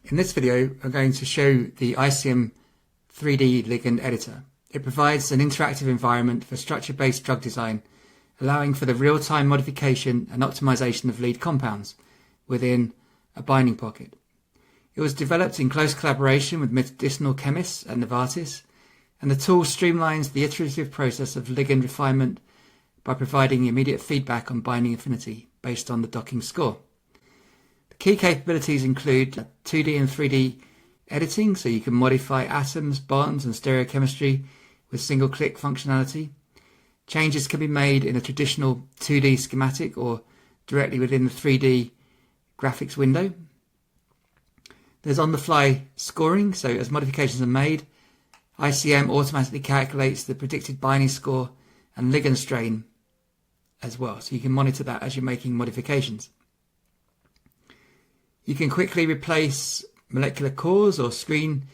In this video, I'm going to show the ICM 3D Ligand editor. It provides an interactive environment for structure-based drug design, allowing for the real-time modification and optimization of lead compounds within a binding pocket. It was developed in close collaboration with medicinal chemists at Novartis, and the tool streamlines the iterative process of ligand refinement by providing immediate feedback on binding affinity based on the docking score. Key capabilities include 2D and 3D editing, so you can modify atoms, bonds and stereochemistry with single-click functionality. Changes can be made in a traditional 2D schematic or directly within the 3D graphics window. There's on-the-fly scoring, so as modifications are made, ICM automatically calculates the predicted binding score and ligand strain as well, so you can monitor that as you're making modifications. You can quickly replace molecular cores or screen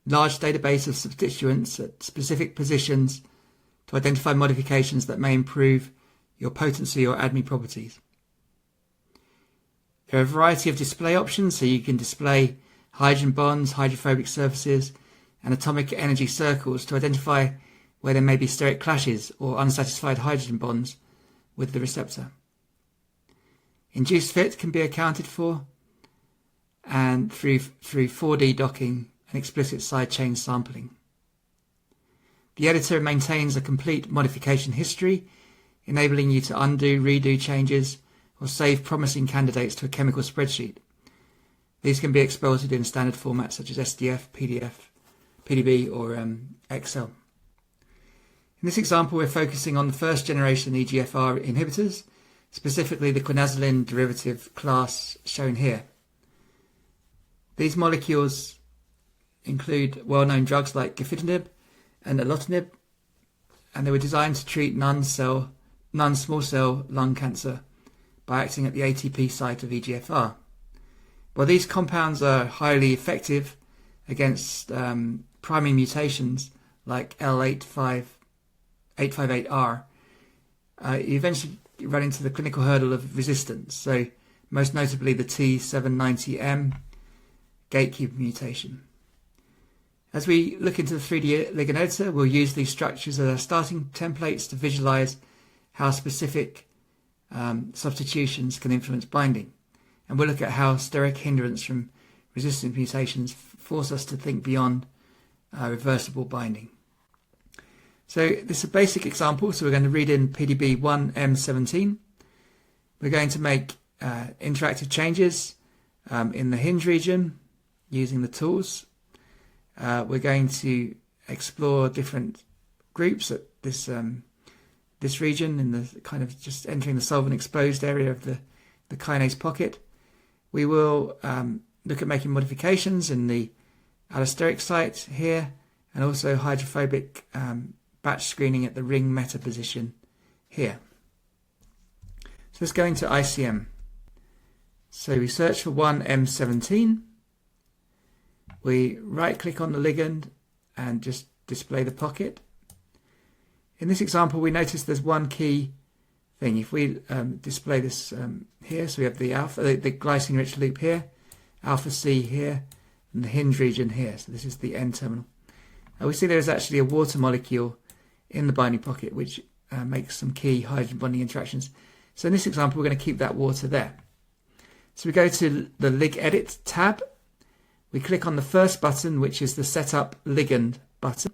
large database of substituents at specific positions to identify modifications that may improve your potency or ADME properties. There are a variety of display options, so you can display hydrogen bonds, hydrophobic surfaces, and atomic energy circles to identify where there may be steric clashes or unsatisfied hydrogen bonds with the receptor. Induced fit can be accounted for, and through 4D docking and explicit side chain sampling. The editor maintains a complete modification history, enabling you to undo, redo changes, or save promising candidates to a chemical spreadsheet. These can be exported in standard formats such as SDF, PDF, PDB, or Excel. In this example, we're focusing on the first generation EGFR inhibitors, specifically the quinazoline derivative class shown here. These molecules include well-known drugs like gefitinib and erlotinib, and they were designed to treat non-small cell lung cancer by acting at the ATP site of EGFR. While these compounds are highly effective against primary mutations like L858R, you eventually run into the clinical hurdle of resistance, so most notably the T790M gatekeeper mutation. As we look into the 3D ligand editor, we'll use these structures as our starting templates to visualize how specific substitutions can influence binding. And we'll look at how steric hindrance from resistant mutations force us to think beyond reversible binding. So this is a basic example, so we're going to read in PDB 1M17. We're going to make interactive changes in the hinge region using the tools. We're going to explore different groups at this region in the kind of just entering the solvent exposed area of the kinase pocket. We will look at making modifications in the allosteric site here, and also hydrophobic batch screening at the ring meta position here. So let's go into ICM. So we search for 1M17. We right click on the ligand and just display the pocket. In this example, we notice there's one key thing. If we display this here, so we have the alpha, the glycine rich loop here, alpha C here, and the hinge region here. So this is the N terminal. We see there is actually a water molecule in the binding pocket which makes some key hydrogen bonding interactions. So in this example, we're going to keep that water there. So we go to the Lig Edit tab. We click on the first button, which is the Setup Ligand button.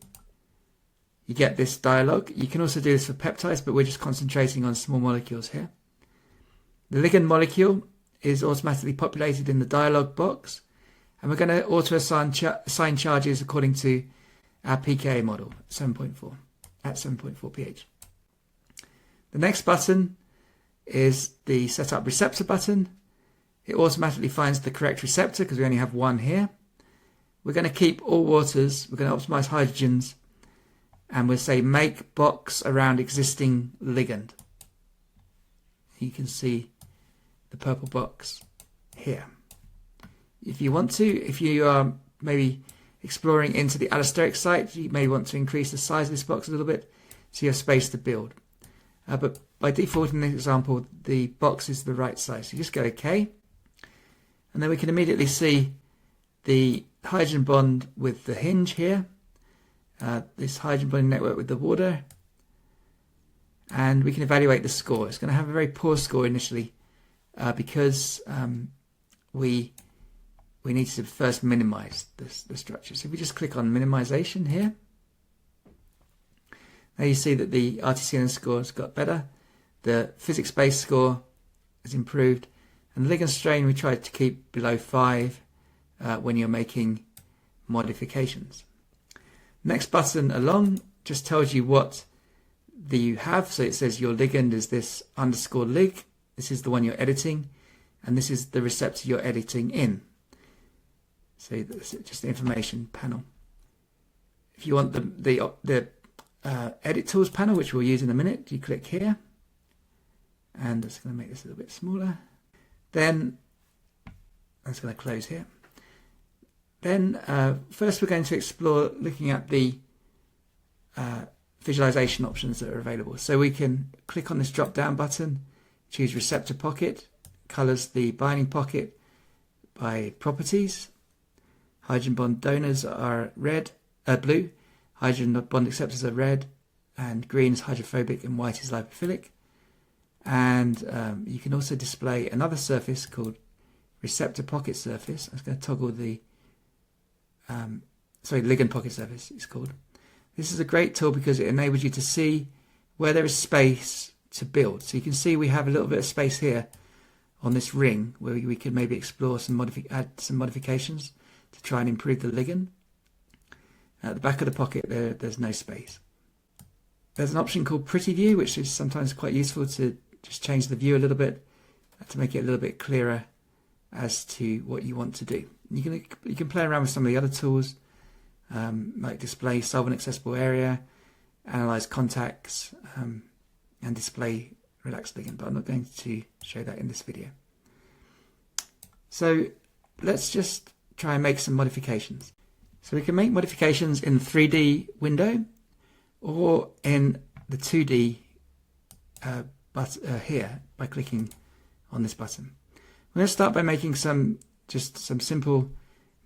You get this dialog. You can also do this for peptides, but we're just concentrating on small molecules here. The ligand molecule is automatically populated in the dialog box, and we're going to auto-assign assign charges according to our pKa model, 7.4, at 7.4 pH. The next button is the Setup Receptor button. It automatically finds the correct receptor because we only have one here. We're going to keep all waters. We're going to optimize hydrogens, and we'll say make box around existing ligand. You can see the purple box here. If you want to, if you are maybe exploring into the allosteric site, you may want to increase the size of this box a little bit so you have space to build. But by default in this example, the box is the right size. So you just go OK. And then we can immediately see the hydrogen bond with the hinge here, this hydrogen bonding network with the water, and we can evaluate the score. It's going to have a very poor score initially because we need to first minimize the structure. So if we just click on minimization here, now you see that the RTCN score has got better, the physics-based score has improved, and the ligand strain we tried to keep below 5 when you're making modifications. Next button along just tells you what you have. So it says your ligand is this _lig. This is the one you're editing, and this is the receptor you're editing in. So that's just the information panel. If you want the edit tools panel, which we'll use in a minute, you click here, and it's going to make this a little bit smaller. Then I'm just going to close here. Then first we're going to explore looking at the visualization options that are available. So we can click on this drop down button, choose receptor pocket, colors the binding pocket by properties. Hydrogen bond donors are blue, hydrogen bond acceptors are red, and green is hydrophobic and white is lipophilic. And you can also display another surface called receptor pocket surface. I'm just going to toggle the ligand pocket surface it's called. This is a great tool because it enables you to see where there is space to build. So you can see we have a little bit of space here on this ring where we can maybe explore add some modifications to try and improve the ligand. At the back of the pocket there's no space. There's an option called Pretty View, which is sometimes quite useful to just change the view a little bit to make it a little bit clearer as to what you want to do. You can play around with some of the other tools, like display solvent accessible area, analyze contacts, and display relaxed ligand, but I'm not going to show that in this video. So let's just try and make some modifications. So we can make modifications in the 3D window or in the 2D here by clicking on this button. We're going to start by making some simple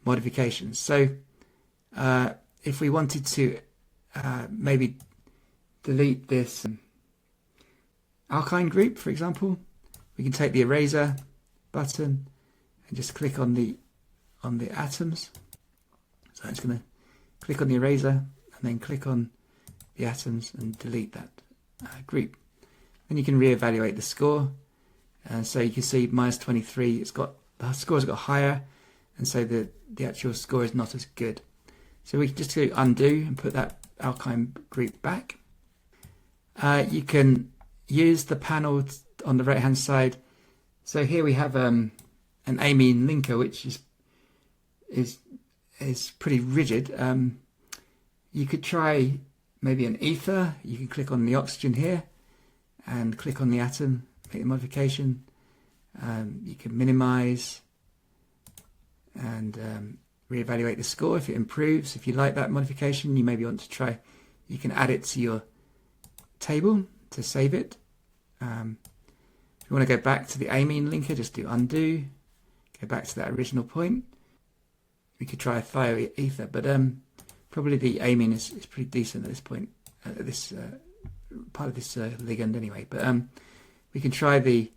modifications. So if we wanted to maybe delete this alkyne group, for example, we can take the eraser button and just click on the atoms. So I'm just going to click on the eraser and then click on the atoms and delete that group. Then you can reevaluate the score. So you can see -23. The score's got higher, and so the actual score is not as good. So we can just do undo and put that alkyne group back. You can use the panel on the right hand side. So here we have an amine linker, which is pretty rigid. You could try maybe an ether. You can click on the oxygen here and click on the atom, make the modification. You can minimize and reevaluate the score if it improves. If you like that modification, you maybe want to try, you can add it to your table to save it. If you want to go back to the amine linker, just do undo, go back to that original point. We could try a thioether, but probably the amine is pretty decent at this point, this part of this ligand anyway. But we can try we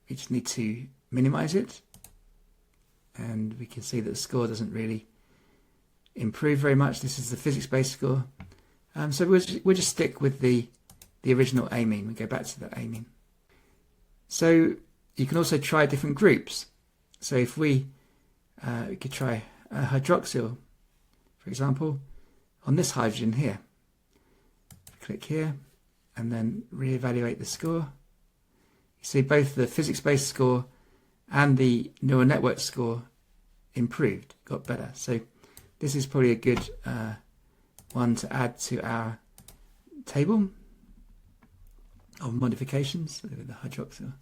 just need to minimize it, and we can see that the score doesn't really improve very much. This is the physics-based score. So we'll just stick with the original amine. We go back to the amine. So you can also try different groups. So if we could try hydroxyl, for example, on this hydrogen here. Click here and then reevaluate the score. You see both the physics-based score and the neural network score improved, got better. So this is probably a good one to add to our table of modifications. Look at the hydroxyl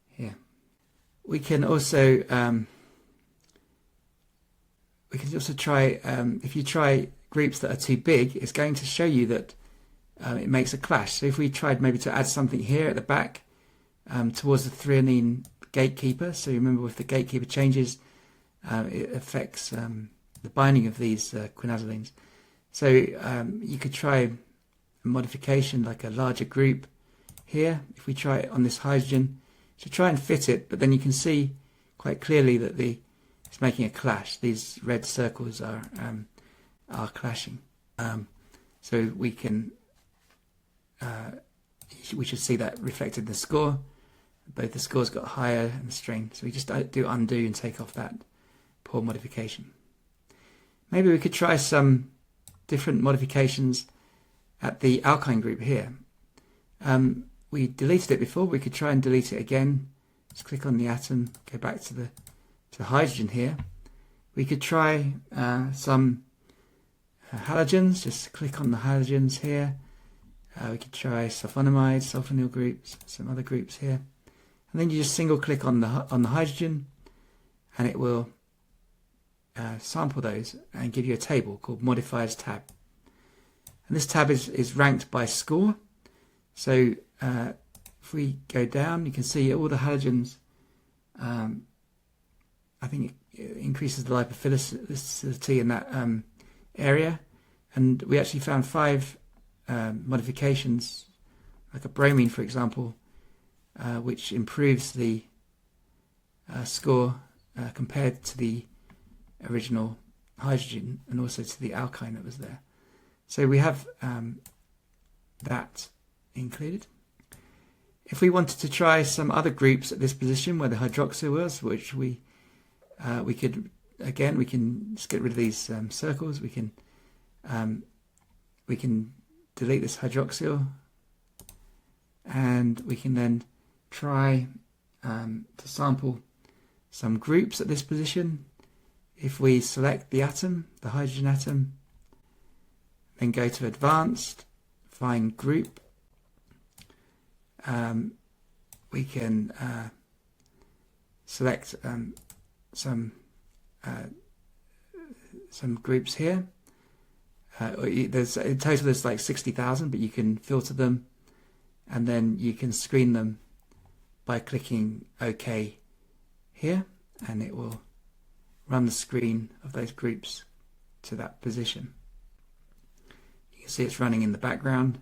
here. We can also try, if you try groups that are too big, it's going to show you that it makes a clash. So if we tried maybe to add something here at the back towards the threonine gatekeeper, so remember if the gatekeeper changes, it affects the binding of these quinazolines. So you could try a modification like a larger group here. If we try it on this hydrogen, to try and fit it, but then you can see quite clearly that it's making a clash. These red circles are clashing. So we should see that reflected in the score. Both the scores got higher and the strain. So we just do undo and take off that poor modification. Maybe we could try some different modifications at the alkyne group here. We deleted it before. We could try and delete it again. Just click on the atom, go back to the hydrogen here. We could try some halogens. Just click on the halogens here. We could try sulfonamides, sulfonyl groups, some other groups here, and then you just single click on the hydrogen, and it will sample those and give you a table called modifiers tab. And this tab is ranked by score. So if we go down, you can see all the halogens. I think it increases the lipophilicity in that area, and we actually found 5 modifications, like a bromine, for example, which improves the score compared to the original hydrogen and also to the alkyne that was there. So we have that included. If we wanted to try some other groups at this position where the hydroxyl was, which we could, again, we can just get rid of these circles. We can delete this hydroxyl, and we can then try to sample some groups at this position. If we select the atom, the hydrogen atom, then go to Advanced, find Group, we can select some groups here. In total there's like 60,000, but you can filter them, and then you can screen them by clicking OK here, and it will run the screen of those groups to that position. You can see it's running in the background.